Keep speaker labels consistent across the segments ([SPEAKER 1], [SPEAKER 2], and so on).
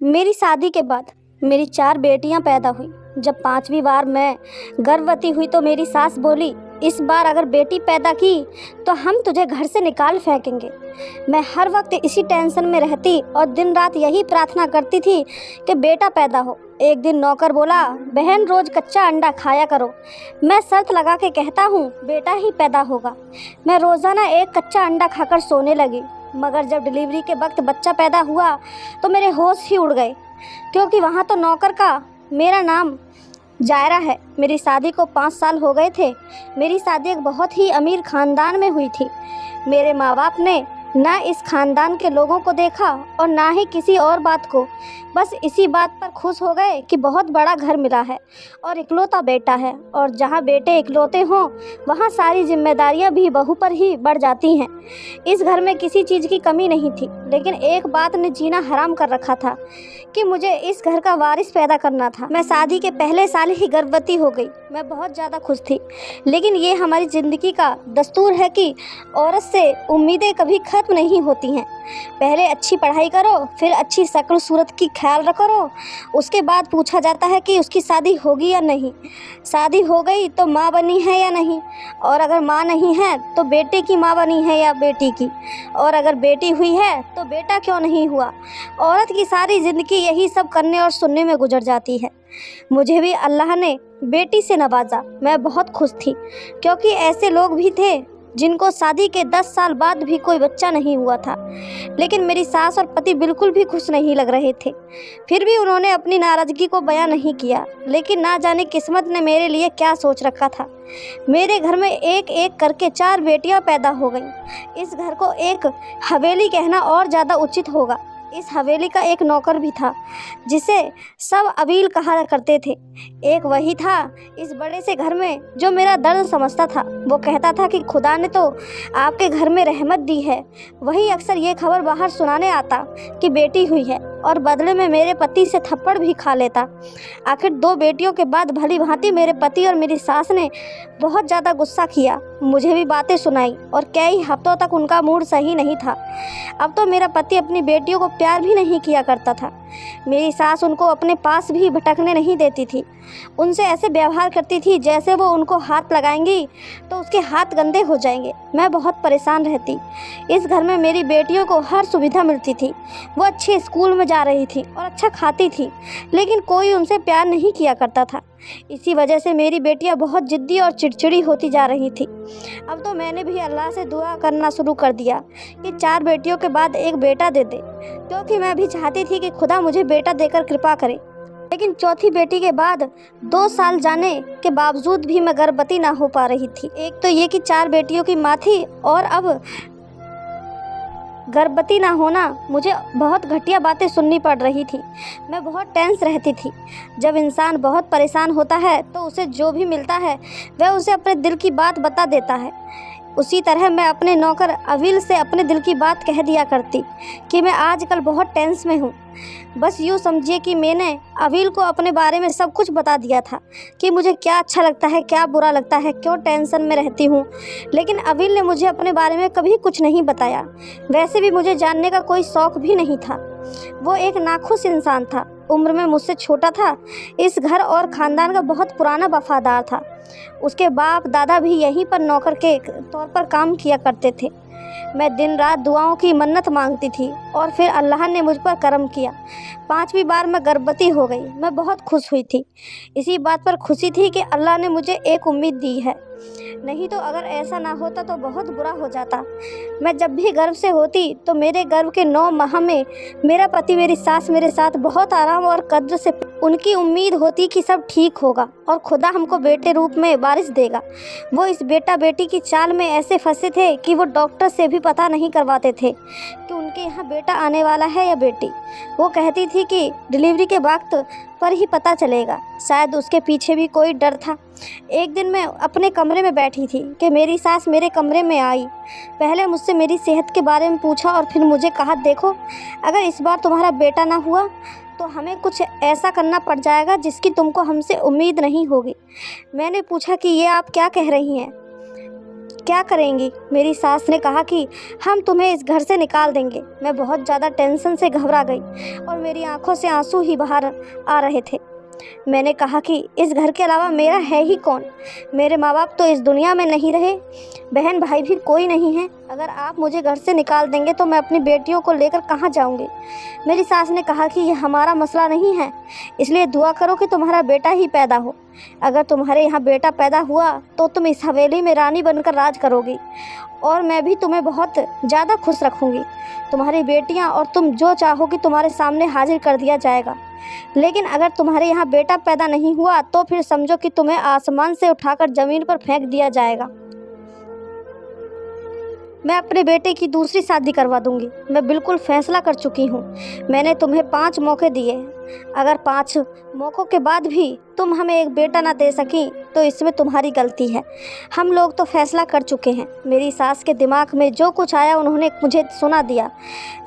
[SPEAKER 1] मेरी शादी के बाद मेरी 4 बेटियां पैदा हुई। जब 5वीं बार मैं गर्भवती हुई तो मेरी सास बोली, इस बार अगर बेटी पैदा की तो हम तुझे घर से निकाल फेंकेंगे। मैं हर वक्त इसी टेंशन में रहती और दिन रात यही प्रार्थना करती थी कि बेटा पैदा हो। एक दिन नौकर बोला, बहन रोज कच्चा अंडा खाया करो। मैं शर्त लगा के कहता हूँ बेटा ही पैदा होगा। मैं रोज़ाना एक कच्चा अंडा खाकर सोने लगी, मगर जब डिलीवरी के वक्त बच्चा पैदा हुआ तो मेरे होश ही उड़ गए, क्योंकि वहाँ तो नौकर का मेरा नाम जायरा है। मेरी शादी को 5 साल हो गए थे। मेरी शादी एक बहुत ही अमीर ख़ानदान में हुई थी। मेरे माँ बाप ने ना इस ख़ानदान के लोगों को देखा और ना ही किसी और बात को। बस इसी बात पर खुश हो गए कि बहुत बड़ा घर मिला है और इकलौता बेटा है, और जहाँ बेटे इकलौते हों वहाँ सारी जिम्मेदारियाँ भी बहू पर ही बढ़ जाती हैं। इस घर में किसी चीज़ की कमी नहीं थी, लेकिन एक बात ने जीना हराम कर रखा था कि मुझे इस घर का वारिस पैदा करना था। मैं शादी के पहले साल ही गर्भवती हो गई। मैं बहुत ज़्यादा खुश थी, लेकिन ये हमारी ज़िंदगी का दस्तूर है कि औरत से उम्मीदें कभी ख़त्म नहीं होती हैं। पहले अच्छी पढ़ाई करो, फिर अच्छी शक्ल सूरत की ख्याल करो, उसके बाद पूछा जाता है कि उसकी शादी होगी या नहीं। शादी हो गई तो माँ बनी है या नहीं, और अगर माँ नहीं है तो बेटे की माँ बनी है या बेटी की, और अगर बेटी हुई है तो बेटा क्यों नहीं हुआ। औरत की सारी ज़िंदगी यही सब करने और सुनने में गुजर जाती है। मुझे भी अल्लाह ने बेटी से नवाजा। मैं बहुत खुश थी, क्योंकि ऐसे लोग भी थे जिनको शादी के 10 साल बाद भी कोई बच्चा नहीं हुआ था। लेकिन मेरी सास और पति बिल्कुल भी खुश नहीं लग रहे थे। फिर भी उन्होंने अपनी नाराज़गी को बयां नहीं किया, लेकिन ना जाने किस्मत ने मेरे लिए क्या सोच रखा था। मेरे घर में एक एक करके 4 बेटियां पैदा हो गईं। इस घर को एक हवेली कहना और ज़्यादा उचित होगा। इस हवेली का एक नौकर भी था, जिसे सब अबील कहा करते थे। एक वही था इस बड़े से घर में जो मेरा दर्द समझता था। वो कहता था कि खुदा ने तो आपके घर में रहमत दी है। वही अक्सर ये खबर बाहर सुनाने आता कि बेटी हुई है, और बदले में मेरे पति से थप्पड़ भी खा लेता। आखिर 2 बेटियों के बाद भली भांति मेरे पति और मेरी सास ने बहुत ज़्यादा गुस्सा किया, मुझे भी बातें सुनाई, और कई हफ्तों तक उनका मूड सही नहीं था। अब तो मेरा पति अपनी बेटियों को प्यार भी नहीं किया करता था। मेरी सास उनको अपने पास भी भटकने नहीं देती थी। उनसे ऐसे व्यवहार करती थी जैसे वो उनको हाथ लगाएंगी तो उसके हाथ गंदे हो जाएंगे। मैं बहुत परेशान रहती। इस घर में मेरी बेटियों को हर सुविधा मिलती थी। वो अच्छे स्कूल में जा रही थी और अच्छा खाती थी, लेकिन कोई उनसे प्यार नहीं किया करता था। इसी वजह से मेरी बेटियां बहुत जिद्दी और चिड़चिड़ी होती जा रही थी। अब तो मैंने भी अल्लाह से दुआ करना शुरू कर दिया कि 4 बेटियों के बाद एक बेटा दे दे, क्योंकि मैं भी चाहती थी कि खुदा मुझे बेटा देकर कृपा करे। लेकिन चौथी बेटी के बाद 2 साल जाने के बावजूद भी मैं गर्भवती ना हो पा रही थी। एक तो ये कि 4 बेटियों की माँ थी, और अब गर्भवती ना होना, मुझे बहुत घटिया बातें सुननी पड़ रही थी। मैं बहुत टेंस रहती थी। जब इंसान बहुत परेशान होता है तो उसे जो भी मिलता है वह उसे अपने दिल की बात बता देता है। उसी तरह मैं अपने नौकर अविल से अपने दिल की बात कह दिया करती कि मैं आजकल बहुत टेंस में हूँ। बस यूँ समझिए कि मैंने अविल को अपने बारे में सब कुछ बता दिया था कि मुझे क्या अच्छा लगता है, क्या बुरा लगता है, क्यों टेंशन में रहती हूँ। लेकिन अविल ने मुझे अपने बारे में कभी कुछ नहीं बताया। वैसे भी मुझे जानने का कोई शौक़ भी नहीं था। वो एक नाखुश इंसान था, उम्र में मुझसे छोटा था, इस घर और ख़ानदान का बहुत पुराना वफादार था। उसके बाप दादा भी यहीं पर नौकर के तौर पर काम किया करते थे। मैं दिन रात दुआओं की मन्नत मांगती थी, और फिर अल्लाह ने मुझ पर करम किया। 5वीं बार मैं गर्भवती हो गई। मैं बहुत खुश हुई थी। इसी बात पर खुशी थी कि अल्लाह ने मुझे एक उम्मीद दी है, नहीं तो अगर ऐसा ना होता तो बहुत बुरा हो जाता। मैं जब भी गर्भ से होती तो मेरे गर्भ के 9 माह में मेरा पति मेरी सास मेरे साथ बहुत आराम और कद्र से, उनकी उम्मीद होती कि सब ठीक होगा और खुदा हमको बेटे रूप में वारिस देगा। वो इस बेटा बेटी की चाल में ऐसे फंसे थे कि वो डॉक्टर से भी पता नहीं करवाते थे कि उनके यहाँ बेटा आने वाला है या बेटी। वो कहती थी कि डिलीवरी के वक्त पर ही पता चलेगा। शायद उसके पीछे भी कोई डर था। एक दिन मैं अपने कमरे में बैठी थी कि मेरी सास मेरे कमरे में आई। पहले मुझसे मेरी सेहत के बारे में पूछा और फिर मुझे कहा, देखो अगर इस बार तुम्हारा बेटा ना हुआ तो हमें कुछ ऐसा करना पड़ जाएगा जिसकी तुमको हमसे उम्मीद नहीं होगी। मैंने पूछा कि ये आप क्या कह रही हैं? क्या करेंगी? मेरी सास ने कहा कि हम तुम्हें इस घर से निकाल देंगे। मैं बहुत ज़्यादा टेंशन से घबरा गई और मेरी आंखों से आंसू ही बाहर आ रहे थे। मैंने कहा कि इस घर के अलावा मेरा है ही कौन? मेरे माँ बाप तो इस दुनिया में नहीं रहे, बहन भाई भी कोई नहीं है। अगर आप मुझे घर से निकाल देंगे तो मैं अपनी बेटियों को लेकर कहाँ जाऊँगी? मेरी सास ने कहा कि यह हमारा मसला नहीं है, इसलिए दुआ करो कि तुम्हारा बेटा ही पैदा हो। अगर तुम्हारे यहाँ बेटा पैदा हुआ तो तुम इस हवेली में रानी बनकर राज करोगी और मैं भी तुम्हें बहुत ज़्यादा खुश रखूँगी। तुम्हारी बेटियाँ और तुम जो चाहोगी तुम्हारे सामने हाजिर कर दिया जाएगा। लेकिन अगर तुम्हारे यहाँ बेटा पैदा नहीं हुआ तो फिर समझो कि तुम्हें आसमान से उठाकर ज़मीन पर फेंक दिया जाएगा। मैं अपने बेटे की दूसरी शादी करवा दूंगी। मैं बिल्कुल फैसला कर चुकी हूँ। मैंने तुम्हें 5 मौके दिए, अगर 5 मौक़ों के बाद भी तुम हमें एक बेटा ना दे सकी तो इसमें तुम्हारी गलती है। हम लोग तो फैसला कर चुके हैं। मेरी सास के दिमाग में जो कुछ आया उन्होंने मुझे सुना दिया।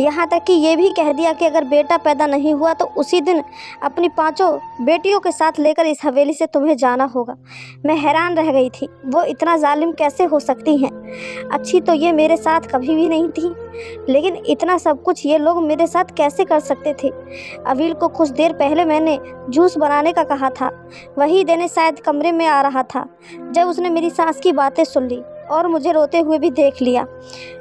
[SPEAKER 1] यहाँ तक कि ये भी कह दिया कि अगर बेटा पैदा नहीं हुआ तो उसी दिन अपनी 5 बेटियों के साथ लेकर इस हवेली से तुम्हें जाना होगा। मैं हैरान रह गई थी, वो इतना जालिम कैसे हो सकती हैं? अच्छी तो ये मेरे साथ कभी भी नहीं थी, लेकिन इतना सब कुछ ये लोग मेरे साथ कैसे कर सकते थे? अवील को कुछ देर पहले मैंने जूस बनाने का कहा था, वही देने शायद कमरे में आ रहा था जब उसने मेरी सास की बातें सुन ली और मुझे रोते हुए भी देख लिया।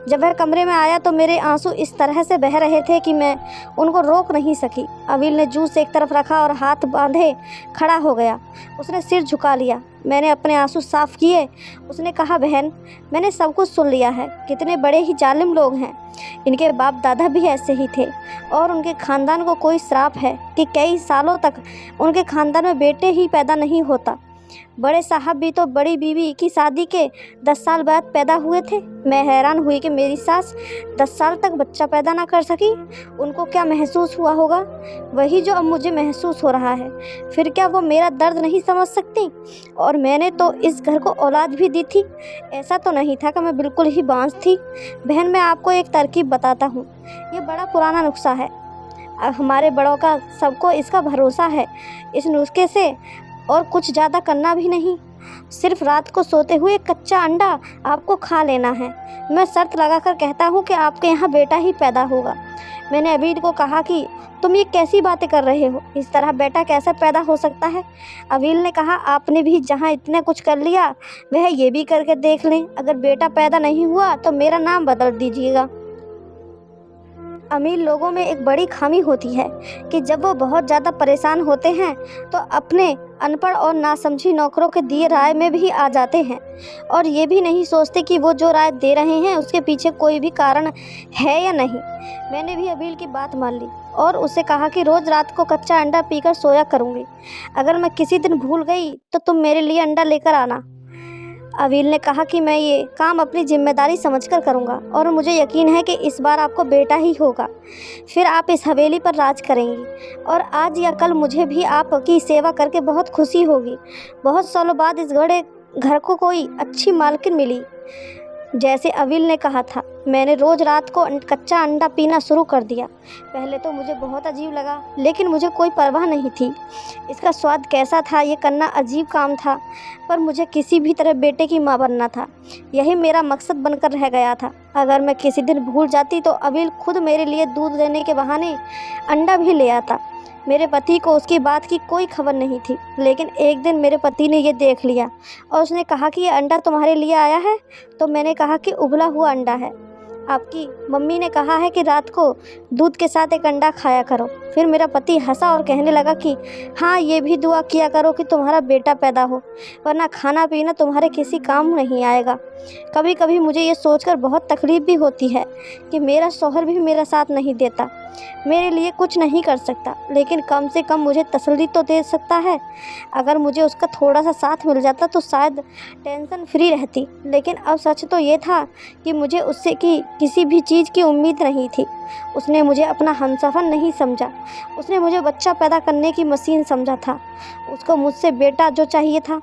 [SPEAKER 1] जब वह कमरे में आया तो मेरे आंसू इस तरह से बह रहे थे कि मैं उनको रोक नहीं सकी। अवील ने जूस एक तरफ रखा और हाथ बांधे खड़ा हो गया। उसने सिर झुका लिया। मैंने अपने आंसू साफ किए। उसने कहा, बहन, मैंने सब कुछ सुन लिया है। कितने बड़े ही जालिम लोग हैं। इनके बाप दादा भी ऐसे ही थे और उनके ख़ानदान को कोई श्राप है कि कई सालों तक उनके ख़ानदान में बेटे ही पैदा नहीं होता। बड़े साहब भी तो बड़ी बीवी की शादी के 10 साल बाद पैदा हुए थे। मैं हैरान हुई कि मेरी सास 10 साल तक बच्चा पैदा ना कर सकी। उनको क्या महसूस हुआ होगा? वही जो अब मुझे महसूस हो रहा है। फिर क्या वो मेरा दर्द नहीं समझ सकती? और मैंने तो इस घर को औलाद भी दी थी। ऐसा तो नहीं था कि मैं बिल्कुल ही बांझ थी। बहन, मैं आपको एक तरकीब बताता हूँ। ये बड़ा पुराना नुस्खा है। हमारे बड़ों का सबको इसका भरोसा है। इस नुस्खे से और कुछ ज़्यादा करना भी नहीं, सिर्फ रात को सोते हुए कच्चा अंडा आपको खा लेना है। मैं शर्त लगाकर कहता हूँ कि आपके यहाँ बेटा ही पैदा होगा। मैंने अबीर को कहा कि तुम ये कैसी बातें कर रहे हो? इस तरह बेटा कैसे पैदा हो सकता है? अबील ने कहा, आपने भी जहाँ इतना कुछ कर लिया वह ये भी करके देख लें। अगर बेटा पैदा नहीं हुआ तो मेरा नाम बदल दीजिएगा। अमीर लोगों में एक बड़ी खामी होती है कि जब वो बहुत ज़्यादा परेशान होते हैं तो अपने अनपढ़ और नासमझी नौकरों के दिए राय में भी आ जाते हैं और ये भी नहीं सोचते कि वो जो राय दे रहे हैं उसके पीछे कोई भी कारण है या नहीं। मैंने भी अबील की बात मान ली और उसे कहा कि रोज़ रात को कच्चा अंडा पीकर सोया करूँगी। अगर मैं किसी दिन भूल गई तो तुम मेरे लिए अंडा लेकर आना। अवील ने कहा कि मैं ये काम अपनी जिम्मेदारी समझकर करूँगा और मुझे यकीन है कि इस बार आपको बेटा ही होगा। फिर आप इस हवेली पर राज करेंगी और आज या कल मुझे भी आपकी सेवा करके बहुत खुशी होगी। बहुत सालों बाद इस घर को कोई अच्छी मालकिन मिली। जैसे अवील ने कहा था, मैंने रोज़ रात को कच्चा अंडा पीना शुरू कर दिया। पहले तो मुझे बहुत अजीब लगा, लेकिन मुझे कोई परवाह नहीं थी। इसका स्वाद कैसा था ये करना अजीब काम था, पर मुझे किसी भी तरह बेटे की माँ बनना था। यही मेरा मकसद बनकर रह गया था। अगर मैं किसी दिन भूल जाती तो अवील खुद मेरे लिए दूध देने के बहाने अंडा भी ले आता। मेरे पति को उसकी बात की कोई खबर नहीं थी, लेकिन एक दिन मेरे पति ने ये देख लिया और उसने कहा कि ये अंडा तुम्हारे लिए आया है। तो मैंने कहा कि उबला हुआ अंडा है। आपकी मम्मी ने कहा है कि रात को दूध के साथ एक अंडा खाया करो। फिर मेरा पति हंसा और कहने लगा कि हाँ, ये भी दुआ किया करो कि तुम्हारा बेटा पैदा हो, वरना खाना पीना तुम्हारे किसी काम नहीं आएगा। कभी कभी मुझे ये सोचकर बहुत तकलीफ़ भी होती है कि मेरा शौहर भी मेरा साथ नहीं देता, मेरे लिए कुछ नहीं कर सकता, लेकिन कम से कम मुझे तसल्ली तो दे सकता है। अगर मुझे उसका थोड़ा सा साथ मिल जाता तो शायद टेंशन फ्री रहती। लेकिन अब सच तो ये था कि मुझे उससे किसी भी चीज़ की उम्मीद नहीं थी। उसने मुझे अपना हमसफ़र नहीं समझा। उसने मुझे बच्चा पैदा करने की मशीन समझा था। उसको मुझसे बेटा जो चाहिए था।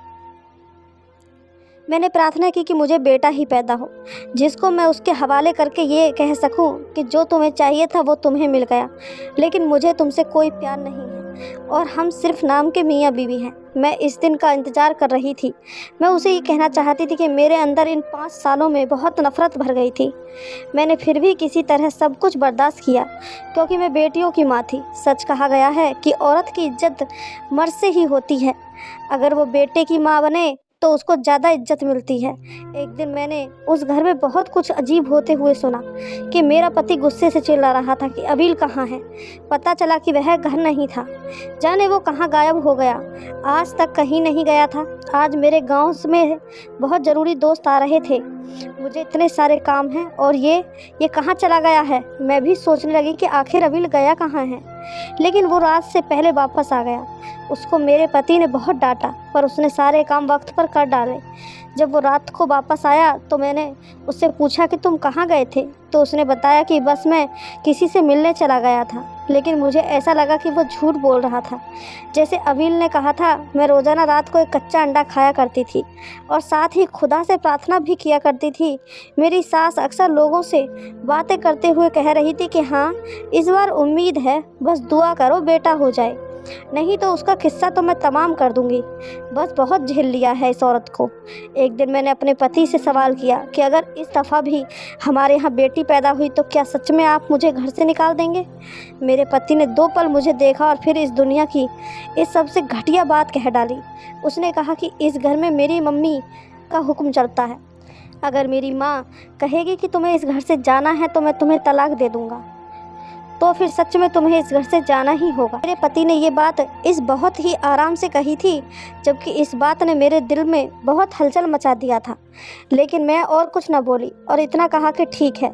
[SPEAKER 1] मैंने प्रार्थना की कि मुझे बेटा ही पैदा हो, जिसको मैं उसके हवाले करके ये कह सकूं कि जो तुम्हें चाहिए था वो तुम्हें मिल गया, लेकिन मुझे तुमसे कोई प्यार नहीं है। और हम सिर्फ नाम के मियाँ बीवी हैं। मैं इस दिन का इंतज़ार कर रही थी। मैं उसे ये कहना चाहती थी कि मेरे अंदर इन 5 सालों में बहुत नफ़रत भर गई थी। मैंने फिर भी किसी तरह सब कुछ बर्दाश्त किया, क्योंकि मैं बेटियों की माँ थी। सच कहा गया है कि औरत की इज्जत मर्द से ही होती है। अगर वो बेटे की माँ बने तो उसको ज़्यादा इज्जत मिलती है। एक दिन मैंने उस घर में बहुत कुछ अजीब होते हुए सुना कि मेरा पति गुस्से से चिल्ला रहा था कि अबील कहाँ है। पता चला कि वह घर नहीं था। जाने वो कहाँ गायब हो गया। आज तक कहीं नहीं गया था। आज मेरे गांव में बहुत ज़रूरी दोस्त आ रहे थे। मुझे इतने सारे काम हैं और ये कहाँ चला गया है। मैं भी सोचने लगी कि आखिर अबील गया कहाँ है, लेकिन वो रात से पहले वापस आ गया। उसको मेरे पति ने बहुत डांटा, पर उसने सारे काम वक्त पर कर डाले। जब वो रात को वापस आया तो मैंने उससे पूछा कि तुम कहाँ गए थे, तो उसने बताया कि बस मैं किसी से मिलने चला गया था। लेकिन मुझे ऐसा लगा कि वो झूठ बोल रहा था। जैसे अबील ने कहा था, मैं रोज़ाना रात को एक कच्चा अंडा खाया करती थी और साथ ही खुदा से प्रार्थना भी किया करती थी। मेरी सास अक्सर लोगों से बातें करते हुए कह रही थी कि हाँ, इस बार उम्मीद है, बस दुआ करो बेटा हो जाए, नहीं तो उसका किस्सा तो मैं तमाम कर दूंगी। बस बहुत झेल लिया है इस औरत को। एक दिन मैंने अपने पति से सवाल किया कि अगर इस दफ़ा भी हमारे यहाँ बेटी पैदा हुई तो क्या सच में आप मुझे घर से निकाल देंगे? मेरे पति ने 2 पल मुझे देखा और फिर इस दुनिया की इस सबसे घटिया बात कह डाली। उसने कहा कि इस घर में मेरी मम्मी का हुक्म चलता है। अगर मेरी माँ कहेगी कि तुम्हें इस घर से जाना है तो मैं तुम्हें तलाक दे दूँगा, तो फिर सच में तुम्हें इस घर से जाना ही होगा। मेरे पति ने ये बात इस बहुत ही आराम से कही थी, जबकि इस बात ने मेरे दिल में बहुत हलचल मचा दिया था। लेकिन मैं और कुछ न बोली और इतना कहा कि ठीक है,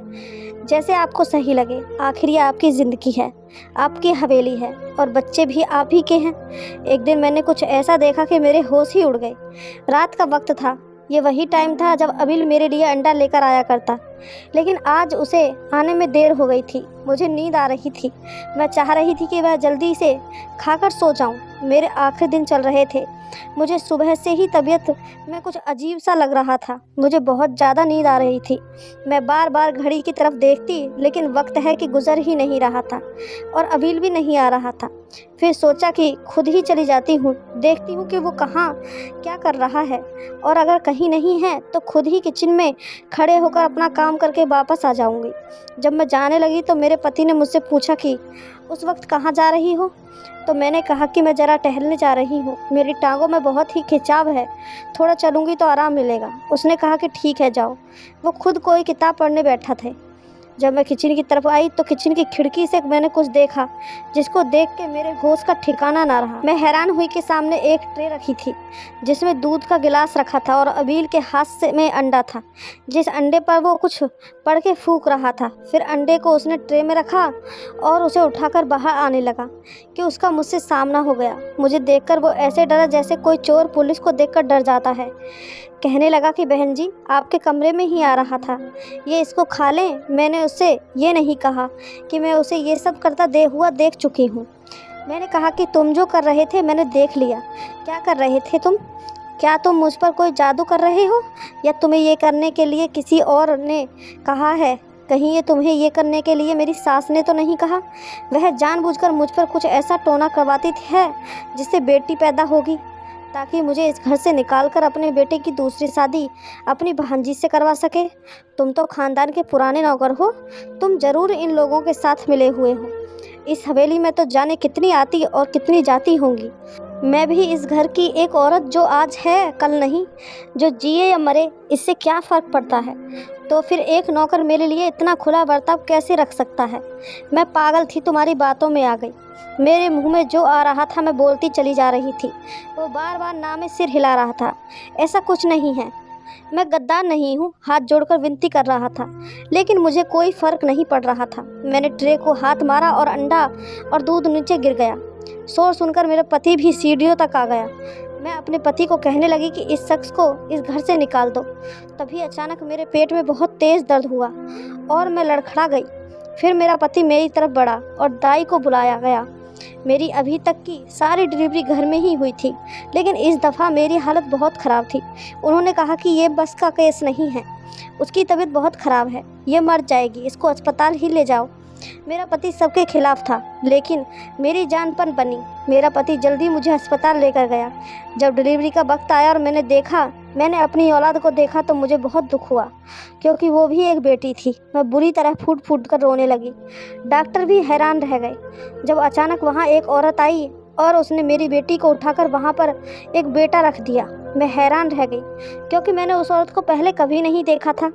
[SPEAKER 1] जैसे आपको सही लगे। आखिर ये आपकी ज़िंदगी है, आपकी हवेली है और बच्चे भी आप ही के हैं। एक दिन मैंने कुछ ऐसा देखा कि मेरे होश ही उड़ गए। रात का वक्त था। ये वही टाइम था जब अबील मेरे लिए अंडा लेकर आया करता, लेकिन आज उसे आने में देर हो गई थी। मुझे नींद आ रही थी। मैं चाह रही थी कि वह जल्दी से खाकर सो जाऊं। मेरे आखिरी दिन चल रहे थे। मुझे सुबह से ही तबीयत में कुछ अजीब सा लग रहा था। मुझे बहुत ज़्यादा नींद आ रही थी। मैं बार बार घड़ी की तरफ देखती, लेकिन वक्त है कि गुजर ही नहीं रहा था और अबील भी नहीं आ रहा था। फिर सोचा कि खुद ही चली जाती हूँ, देखती हूँ कि वो कहाँ क्या कर रहा है, और अगर कहीं नहीं है तो खुद ही किचन में खड़े होकर अपना काम करके वापस आ जाऊँगी। जब मैं जाने लगी तो मेरे पति ने मुझसे पूछा कि उस वक्त कहाँ जा रही हो? तो मैंने कहा कि मैं ज़रा टहलने जा रही हूँ, मेरी टांगों में बहुत ही खिंचाव है, थोड़ा चलूँगी तो आराम मिलेगा। उसने कहा कि ठीक है जाओ। वो खुद कोई किताब पढ़ने बैठा थे। जब मैं किचन की तरफ आई तो किचन की खिड़की से मैंने कुछ देखा जिसको देख के मेरे होश का ठिकाना ना रहा। मैं हैरान हुई कि सामने एक ट्रे रखी थी जिसमें दूध का गिलास रखा था और अबील के हाथ में अंडा था, जिस अंडे पर वो कुछ पढ़ के फूंक रहा था। फिर अंडे को उसने ट्रे में रखा और उसे उठाकर बाहर आने लगा कि उसका मुझसे सामना हो गया। मुझे देखकर वो ऐसे डरा जैसे कोई चोर पुलिस को देखकर डर जाता है। कहने लगा कि बहन जी, आपके कमरे में ही आ रहा था, ये इसको खा लें। मैंने उससे ये नहीं कहा कि मैं उसे ये सब करता देख चुकी हूँ। मैंने कहा कि तुम जो कर रहे थे मैंने देख लिया। क्या कर रहे थे तुम? क्या तुम मुझ पर कोई जादू कर रहे हो, या तुम्हें ये करने के लिए किसी और ने कहा है? कहीं ये तुम्हें ये करने के लिए मेरी सास ने तो नहीं कहा? वह जानबूझकर मुझ पर कुछ ऐसा टोना करवाती है जिससे बेटी पैदा होगी, ताकि मुझे इस घर से निकालकर अपने बेटे की दूसरी शादी अपनी भांजी से करवा सके। तुम तो खानदान के पुराने नौकर हो, तुम ज़रूर इन लोगों के साथ मिले हुए हो। इस हवेली में तो जाने कितनी आती और कितनी जाती होंगी। मैं भी इस घर की एक औरत, जो आज है कल नहीं, जो जिए या मरे इससे क्या फ़र्क पड़ता है? तो फिर एक नौकर मेरे लिए इतना खुला बर्ताव कैसे रख सकता है? मैं पागल थी, तुम्हारी बातों में आ गई। मेरे मुंह में जो आ रहा था मैं बोलती चली जा रही थी। वो बार बार ना में सिर हिला रहा था। ऐसा कुछ नहीं है, मैं गद्दार नहीं हूँ, हाथ जोड़कर विनती कर रहा था, लेकिन मुझे कोई फ़र्क नहीं पड़ रहा था। मैंने ट्रे को हाथ मारा और अंडा और दूध नीचे गिर गया। शोर सुनकर मेरा पति भी सीढ़ियों तक आ गया। मैं अपने पति को कहने लगी कि इस शख्स को इस घर से निकाल दो। तभी अचानक मेरे पेट में बहुत तेज़ दर्द हुआ और मैं लड़खड़ा गई। फिर मेरा पति मेरी तरफ बढ़ा और दाई को बुलाया गया। मेरी अभी तक की सारी डिलीवरी घर में ही हुई थी, लेकिन इस दफ़ा मेरी हालत बहुत ख़राब थी। उन्होंने कहा कि ये बस का केस नहीं है, उसकी तबीयत बहुत ख़राब है, ये मर जाएगी, इसको अस्पताल ही ले जाओ। मेरा पति सबके खिलाफ था, लेकिन मेरी जानपन बनी। मेरा पति जल्दी मुझे अस्पताल लेकर गया। जब डिलीवरी का वक्त आया और मैंने अपनी औलाद को देखा तो मुझे बहुत दुख हुआ, क्योंकि वो भी एक बेटी थी। मैं बुरी तरह फूट फूट कर रोने लगी। डॉक्टर भी हैरान रह गए जब अचानक वहाँ एक औरत आई और उसने मेरी बेटी को उठाकर वहाँ पर एक बेटा रख दिया। मैं हैरान रह गई, क्योंकि मैंने उस औरत को पहले कभी नहीं देखा था।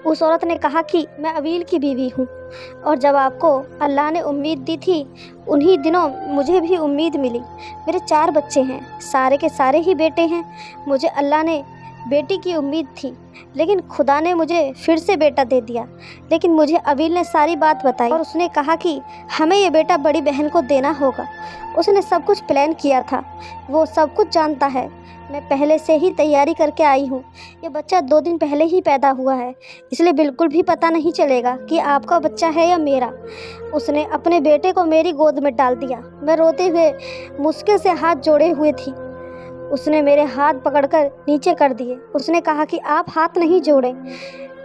[SPEAKER 1] उस औरत ने कहा कि मैं अवील की बीवी हूँ, और जब आपको अल्लाह ने उम्मीद दी थी, उन्हीं दिनों मुझे भी उम्मीद मिली। मेरे 4 बच्चे हैं, सारे के सारे ही बेटे हैं। मुझे अल्लाह ने बेटी की उम्मीद थी, लेकिन खुदा ने मुझे फिर से बेटा दे दिया। लेकिन मुझे अवील ने सारी बात बताई और उसने कहा कि हमें ये बेटा बड़ी बहन को देना होगा। उसने सब कुछ प्लान किया था, वो सब कुछ जानता है। मैं पहले से ही तैयारी करके आई हूँ। ये बच्चा 2 दिन पहले ही पैदा हुआ है, इसलिए बिल्कुल भी पता नहीं चलेगा कि आपका बच्चा है या मेरा। उसने अपने बेटे को मेरी गोद में डाल दिया। मैं रोते हुए मुश्किल से हाथ जोड़े हुए थी। उसने मेरे हाथ पकड़कर नीचे कर दिए। उसने कहा कि आप हाथ नहीं जोड़ें।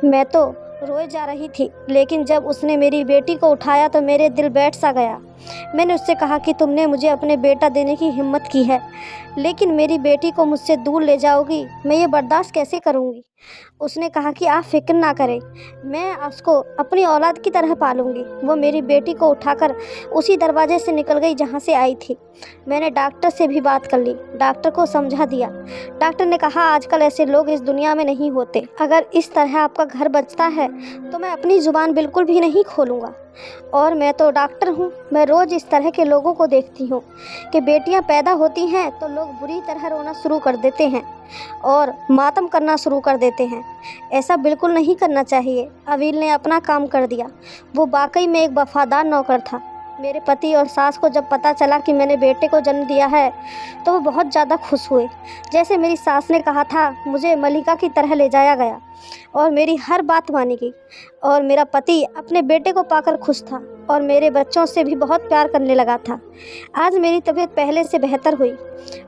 [SPEAKER 1] मैं तो रोए जा रही थी, लेकिन जब उसने मेरी बेटी को उठाया तो मेरे दिल बैठ सा गया। मैंने उससे कहा कि तुमने मुझे अपने बेटा देने की हिम्मत की है, लेकिन मेरी बेटी को मुझसे दूर ले जाओगी, मैं ये बर्दाश्त कैसे करूँगी। उसने कहा कि आप फिक्र ना करें, मैं उसको अपनी औलाद की तरह पालूंगी। वो मेरी बेटी को उठाकर उसी दरवाजे से निकल गई जहाँ से आई थी। मैंने डॉक्टर से भी बात कर ली, डॉक्टर को समझा दिया। डॉक्टर ने कहा आजकल ऐसे लोग इस दुनिया में नहीं होते। अगर इस तरह आपका घर बचता है तो मैं अपनी ज़ुबान बिल्कुल भी नहीं खोलूँगा। और मैं तो डॉक्टर हूँ, मैं रोज़ इस तरह के लोगों को देखती हूँ कि बेटियाँ पैदा होती हैं तो लोग बुरी तरह रोना शुरू कर देते हैं और मातम करना शुरू कर देते हैं। ऐसा बिल्कुल नहीं करना चाहिए। अवील ने अपना काम कर दिया। वो वाकई में एक वफादार नौकर था। मेरे पति और सास को जब पता चला कि मैंने बेटे को जन्म दिया है तो वो बहुत ज़्यादा खुश हुए। जैसे मेरी सास ने कहा था, मुझे मलिका की तरह ले जाया गया और मेरी हर बात मानी गई। और मेरा पति अपने बेटे को पाकर खुश था और मेरे बच्चों से भी बहुत प्यार करने लगा था। आज मेरी तबीयत पहले से बेहतर हुई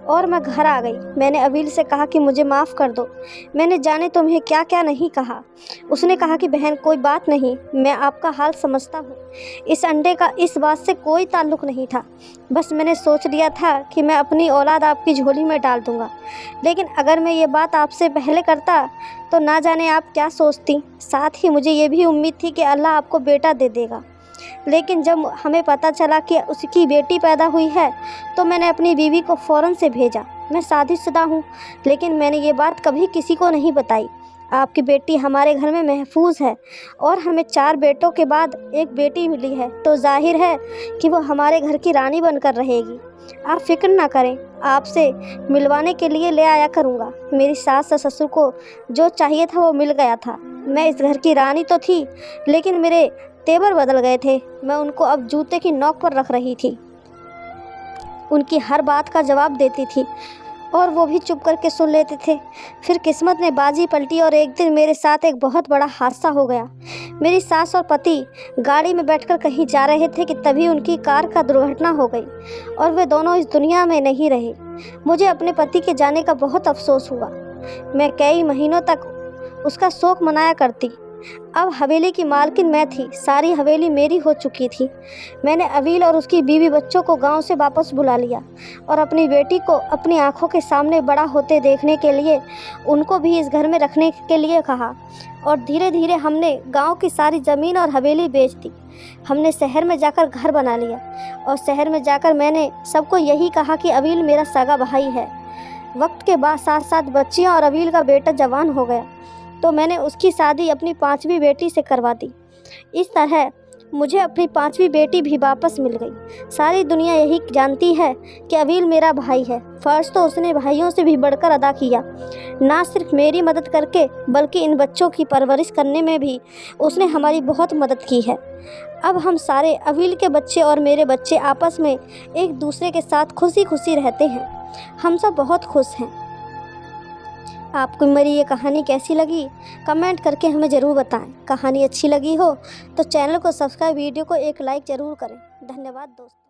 [SPEAKER 1] और मैं घर आ गई। मैंने अवील से कहा कि मुझे माफ़ कर दो, मैंने जाने तुम्हें क्या क्या नहीं कहा। उसने कहा कि बहन कोई बात नहीं, मैं आपका हाल समझता हूँ। इस अंडे का इस बात से कोई ताल्लुक़ नहीं था, बस मैंने सोच लिया था कि मैं अपनी औलाद आपकी झोली में डाल दूँगा। लेकिन अगर मैं ये बात आपसे पहले करता तो ना जाने आप क्या सोचती। साथ ही मुझे ये भी उम्मीद थी कि अल्लाह आपको बेटा दे देगा। लेकिन जब हमें पता चला कि उसकी बेटी पैदा हुई है तो मैंने अपनी बीवी को फ़ौरन से भेजा। मैं शादीशुदा हूँ, लेकिन मैंने ये बात कभी किसी को नहीं बताई। आपकी बेटी हमारे घर में महफूज है और हमें 4 बेटों के बाद एक बेटी मिली है, तो जाहिर है कि वो हमारे घर की रानी बनकर रहेगी। आप फिक्र ना करें, आपसे मिलवाने के लिए ले आया करूँगा। मेरी सास और ससुर को जो चाहिए था वो मिल गया था। मैं इस घर की रानी तो थी, लेकिन मेरे तेवर बदल गए थे। मैं उनको अब जूते की नोक पर रख रही थी, उनकी हर बात का जवाब देती थी और वो भी चुप करके सुन लेते थे। फिर किस्मत ने बाजी पलटी और एक दिन मेरे साथ एक बहुत बड़ा हादसा हो गया। मेरी सास और पति गाड़ी में बैठकर कहीं जा रहे थे कि तभी उनकी कार का दुर्घटना हो गई और वे दोनों इस दुनिया में नहीं रहे। मुझे अपने पति के जाने का बहुत अफसोस हुआ। मैं कई महीनों तक उसका शोक मनाया करती। अब हवेली की मालकिन मैं थी, सारी हवेली मेरी हो चुकी थी। मैंने अवील और उसकी बीवी बच्चों को गांव से वापस बुला लिया और अपनी बेटी को अपनी आंखों के सामने बड़ा होते देखने के लिए उनको भी इस घर में रखने के लिए कहा। और धीरे धीरे हमने गांव की सारी ज़मीन और हवेली बेच दी। हमने शहर में जाकर घर बना लिया और शहर में जाकर मैंने सबको यही कहा कि अवील मेरा सगा भाई है। वक्त के बाद साथ साथ बच्चियाँ और अवील का बेटा जवान हो गया तो मैंने उसकी शादी अपनी 5वीं बेटी से करवा दी। इस तरह मुझे अपनी 5वीं बेटी भी वापस मिल गई। सारी दुनिया यही जानती है कि अवील मेरा भाई है। फ़र्ज़ तो उसने भाइयों से भी बढ़कर अदा किया। ना सिर्फ मेरी मदद करके बल्कि इन बच्चों की परवरिश करने में भी उसने हमारी बहुत मदद की है। अब हम सारे अवील के बच्चे और मेरे बच्चे आपस में एक दूसरे के साथ खुशी खुशी रहते हैं। हम सब बहुत खुश हैं। आपको मेरी ये कहानी कैसी लगी कमेंट करके हमें ज़रूर बताएं। कहानी अच्छी लगी हो तो चैनल को सब्सक्राइब, वीडियो को एक लाइक ज़रूर करें। धन्यवाद दोस्तों।